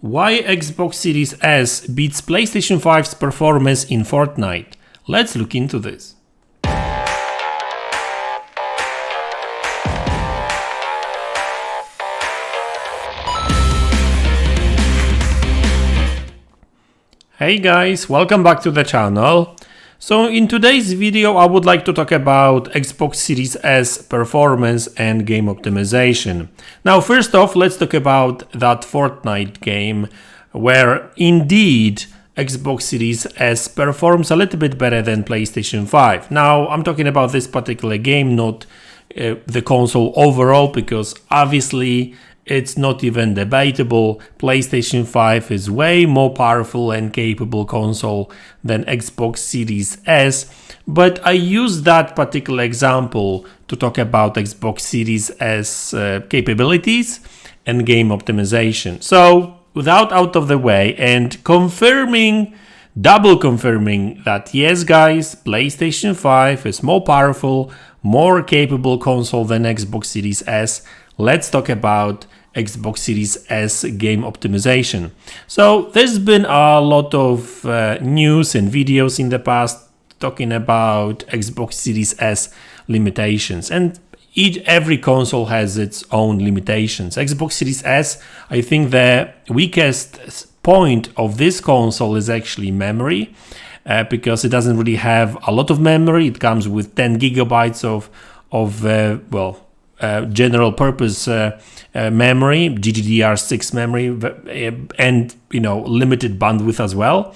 Why Xbox Series S beats PlayStation 5's performance in Fortnite? Let's look into this. Hey guys, welcome back to the channel. So in today's video I would like to talk about Xbox Series S performance and game optimization. Now first off, let's talk about that Fortnite game where indeed Xbox Series S performs a little bit better than PlayStation 5. Now I'm talking about this particular game, not the console overall, because obviously it's not even debatable. PlayStation 5 is way more powerful and capable console than Xbox Series S, but I use that particular example to talk about Xbox Series S capabilities and game optimization. So without out of the way and double confirming that yes guys, PlayStation 5 is more powerful, more capable console than Xbox Series S, let's talk about Xbox Series S game optimization. So there's been a lot of news and videos in the past talking about Xbox Series S limitations, and every console has its own limitations. Xbox Series S, I think the weakest point of this console is actually memory, because it doesn't really have a lot of memory. It comes with 10 gigabytes of general purpose memory, GDDR6 memory, and limited bandwidth as well.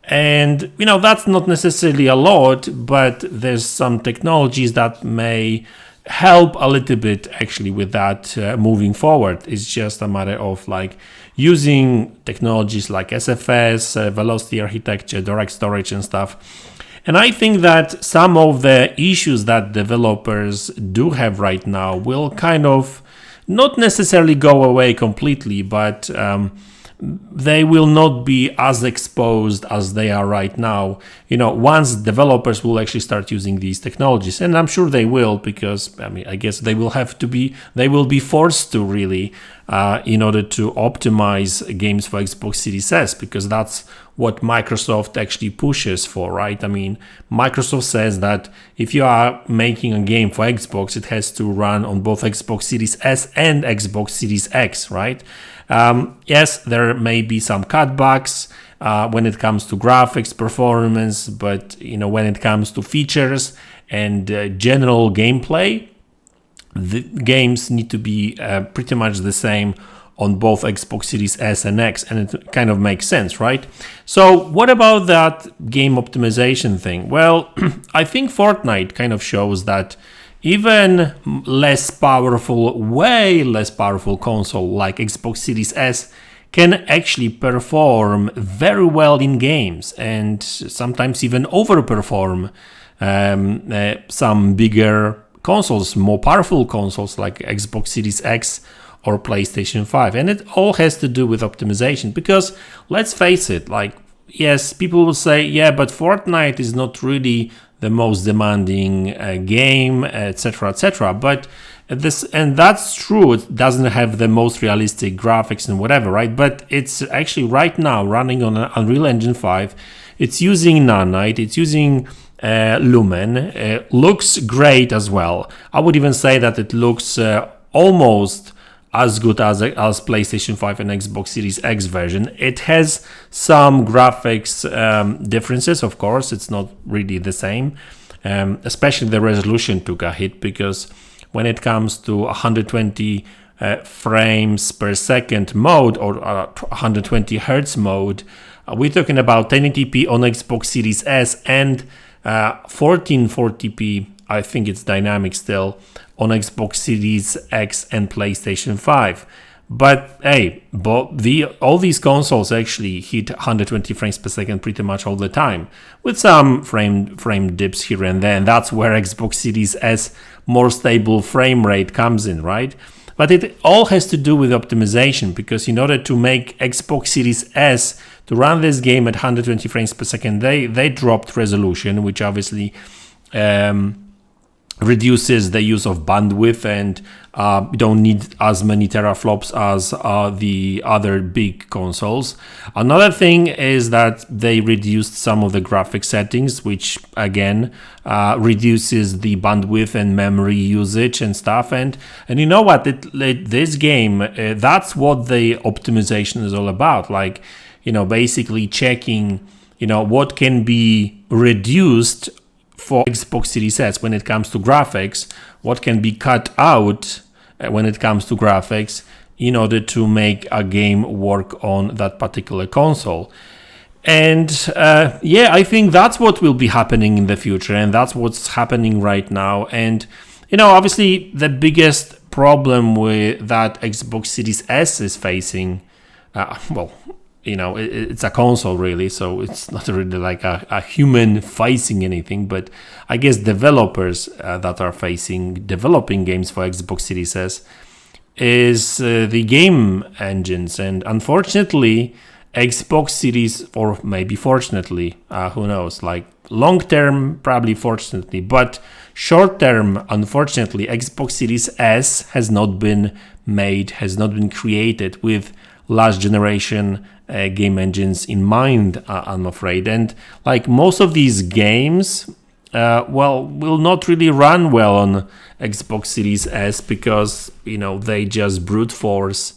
And that's not necessarily a lot, but there's some technologies that may help a little bit actually with that moving forward. It's just a matter of using technologies like SFS, velocity architecture, direct storage and stuff. And I think that some of the issues that developers do have right now will kind of not necessarily go away completely, but they will not be as exposed as they are right now. Once developers will actually start using these technologies, and I'm sure they will, because I guess they will be forced to really in order to optimize games for Xbox Series S, because that's what Microsoft actually pushes for, right? Microsoft says that if you are making a game for Xbox, it has to run on both Xbox Series S and Xbox Series X, right? Yes, there may be some cutbacks when it comes to graphics performance, but when it comes to features and general gameplay, the games need to be pretty much the same on both Xbox Series S and X, and it kind of makes sense, right? So what about that game optimization thing? Well, I think Fortnite kind of shows that even way less powerful console like Xbox Series S can actually perform very well in games, and sometimes even overperform some bigger consoles, more powerful consoles like Xbox Series X or PlayStation 5. And it all has to do with optimization, because let's face it, yes, people will say, yeah, but Fortnite is not really the most demanding game, etc., etc. But and that's true, it doesn't have the most realistic graphics and whatever, right? But it's actually right now running on an Unreal Engine 5. It's using Nanite, it's using Lumen, looks great as well. I would even say that it looks almost as good as PlayStation 5 and Xbox Series X version. It has some graphics differences, of course. It's not really the same, especially the resolution took a hit, because when it comes to 120 frames per second mode, or 120 hertz mode, we're talking about 1080p on Xbox Series S and 1440p, I think it's dynamic still, on Xbox Series X and PlayStation 5. But hey, all these consoles actually hit 120 frames per second pretty much all the time, with some frame dips here and there, and that's where Xbox Series S more stable frame rate comes in, right? But it all has to do with optimization, because in order to make Xbox Series S to run this game at 120 frames per second, they dropped resolution, which obviously reduces the use of bandwidth, and you don't need as many teraflops as the other big consoles. Another thing is that they reduced some of the graphic settings, which again reduces the bandwidth and memory usage and stuff. And you know what? This game, that's what the optimization is all about. Like, basically checking, what can be reduced for Xbox Series S when it comes to graphics, what can be cut out when it comes to graphics in order to make a game work on that particular console. And I think that's what will be happening in the future, and that's what's happening right now. And obviously the biggest problem with that Xbox Series S is facing, it's a console really, so it's not really like a human facing anything, but I guess developers that are developing games for Xbox Series S is the game engines. And unfortunately, Xbox Series, or maybe fortunately, who knows, like long term, probably fortunately, but short term, unfortunately, Xbox Series S has not been created with last generation game engines in mind, I'm afraid. And like most of these games, will not really run well on Xbox Series S because, they just brute force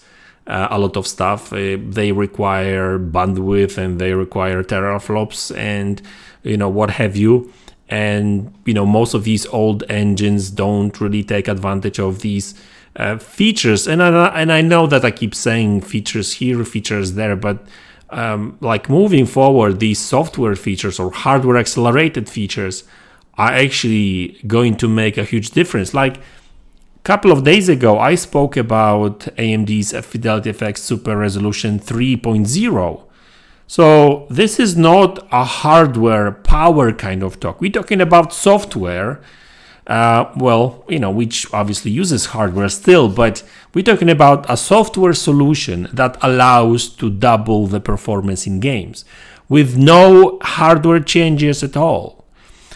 a lot of stuff. They require bandwidth and they require teraflops and, what have you. And, most of these old engines don't really take advantage of these features. And I know that I keep saying features here, features there, but like moving forward, these software features or hardware accelerated features are actually going to make a huge difference. Like a couple of days ago, I spoke about AMD's Fidelity FX Super Resolution 3.0. So this is not a hardware power kind of talk. We're talking about software, which obviously uses hardware still, but we're talking about a software solution that allows to double the performance in games with no hardware changes at all.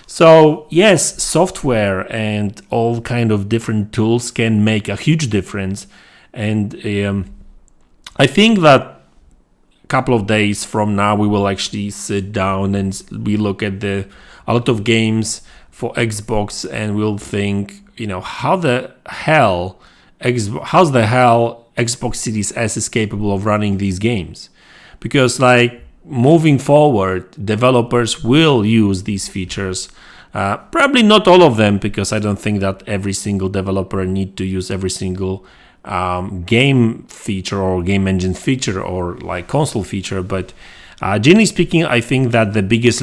So yes, software and all kind of different tools can make a huge difference. And I think that a couple of days from now, we will actually sit down and we look at a lot of games for Xbox, and we'll think, how's the hell Xbox Series S is capable of running these games? Because like moving forward, developers will use these features. Probably not all of them, because I don't think that every single developer need to use every single game feature or game engine feature or like console feature, but generally speaking, I think that the biggest,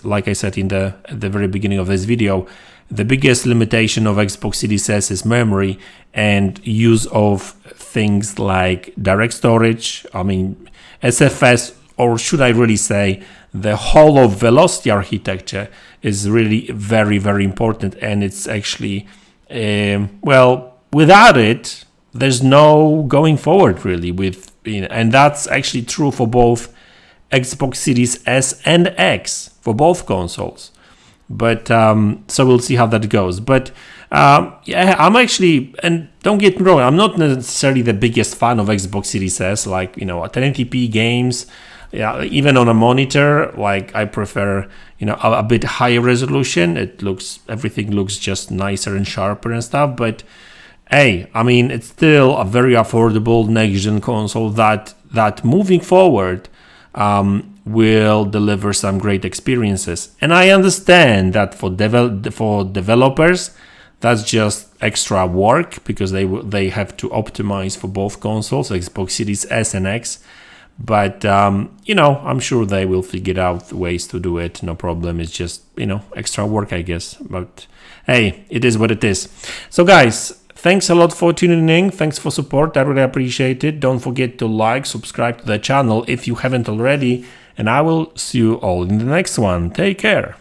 like I said at the very beginning of this video, the biggest limitation of Xbox Series S is memory and use of things like direct storage. I mean, SFS, or should I really say, the whole of velocity architecture is really very, very important, and it's actually, without it, there's no going forward really and that's actually true for both Xbox Series S and X, for both consoles. But so we'll see how that goes. But I'm actually, and don't get me wrong, I'm not necessarily the biggest fan of Xbox Series S, like, 1080p games. Yeah, even on a monitor, like I prefer, a bit higher resolution. Everything looks just nicer and sharper and stuff. But hey, I mean, it's still a very affordable next-gen console that moving forward will deliver some great experiences. And I understand that for developers, that's just extra work because they have to optimize for both consoles, Xbox Series S and X. But, I'm sure they will figure out ways to do it. No problem. It's just, extra work, I guess. But hey, it is what it is. So guys, thanks a lot for tuning in. Thanks for support. I really appreciate it. Don't forget to like, subscribe to the channel if you haven't already. And I will see you all in the next one. Take care.